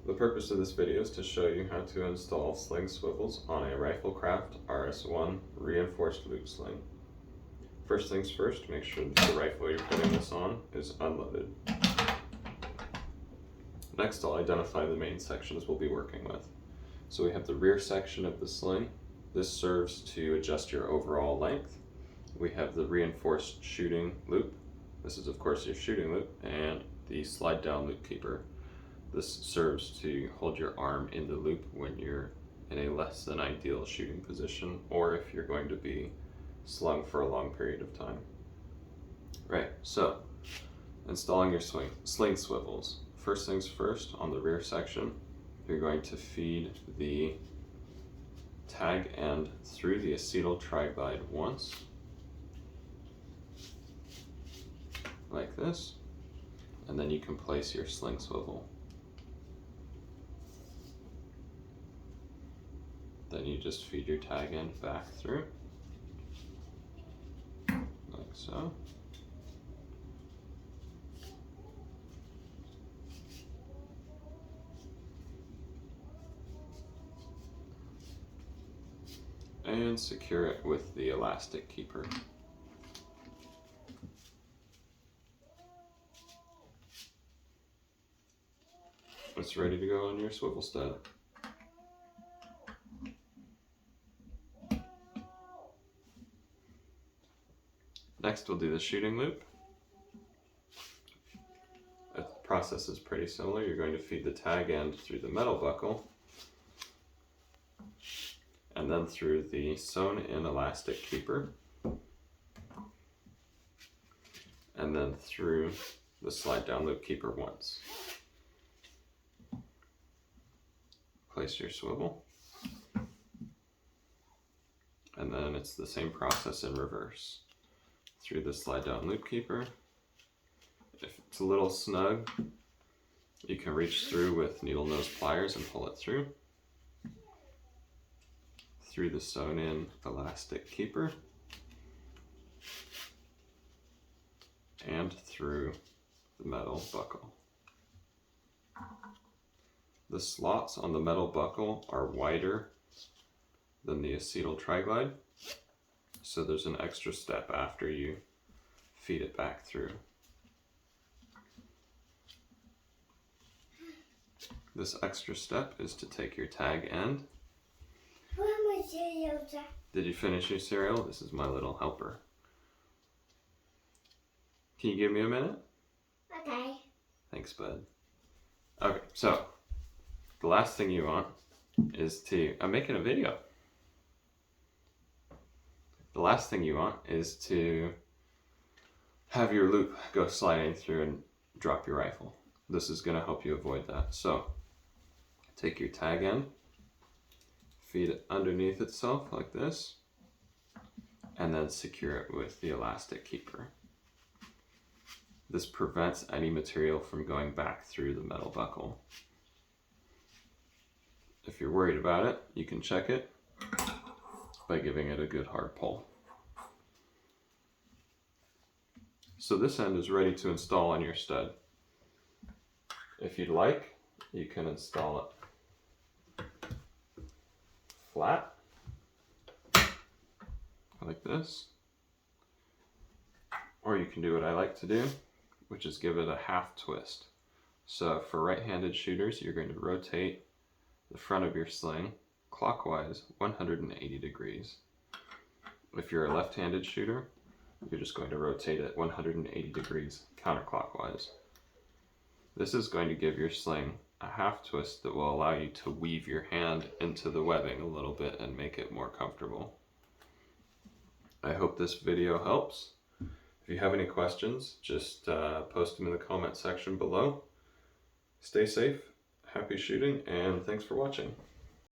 The purpose of this video is to show you how to install sling swivels on a RifleCraft RS-1 reinforced loop sling. First things first, make sure that the rifle you're putting this on is unloaded. Next, I'll identify the main sections we'll be working with. So we have the rear section of the sling. This serves to adjust your overall length. We have the reinforced shooting loop. This is of course your shooting loop, and the slide down loop keeper. This serves to hold your arm in the loop when you're in a less than ideal shooting position, or if you're going to be slung for a long period of time. Right, so installing your sling swivels. First things first, on the rear section, you're going to feed the tag end through the acetyl triglide once, like this, and then you can place your sling swivel. Then you just feed your tag end back through, like so. And secure it with the elastic keeper. It's ready to go on your swivel stud. Next, we'll do the shooting loop. The process is pretty similar. You're going to feed the tag end through the metal buckle, and then through the sewn-in elastic keeper, and then through the slide-down loop keeper once. Place your swivel, and then it's the same process in reverse. Through the slide-down loop keeper. If it's a little snug, you can reach through with needle nose pliers and pull it through. Through the sewn-in elastic keeper, and through the metal buckle. The slots on the metal buckle are wider than the acetyl triglide, so there's an extra step after you feed it back through. This extra step is to take your tag end. Did you finish your cereal? This is my little helper. Can you give me a minute? Okay. Thanks, bud. Okay, so the last thing you want is to, I'm making a video. The last thing you want is to have your loop go sliding through and drop your rifle. This is going to help you avoid that. So take your tag end, feed it underneath itself like this, and then secure it with the elastic keeper. This prevents any material from going back through the metal buckle. If you're worried about it, you can check it by giving it a good hard pull. So this end is ready to install on your stud. If you'd like, you can install it flat, like this. Or you can do what I like to do, which is give it a half twist. So for right-handed shooters, you're going to rotate the front of your sling clockwise 180 degrees. If you're a left-handed shooter, you're just going to rotate it 180 degrees counterclockwise. This is going to give your sling a half twist that will allow you to weave your hand into the webbing a little bit and make it more comfortable. I hope this video helps. If you have any questions, just post them in the comment section below. Stay safe, happy shooting, and thanks for watching.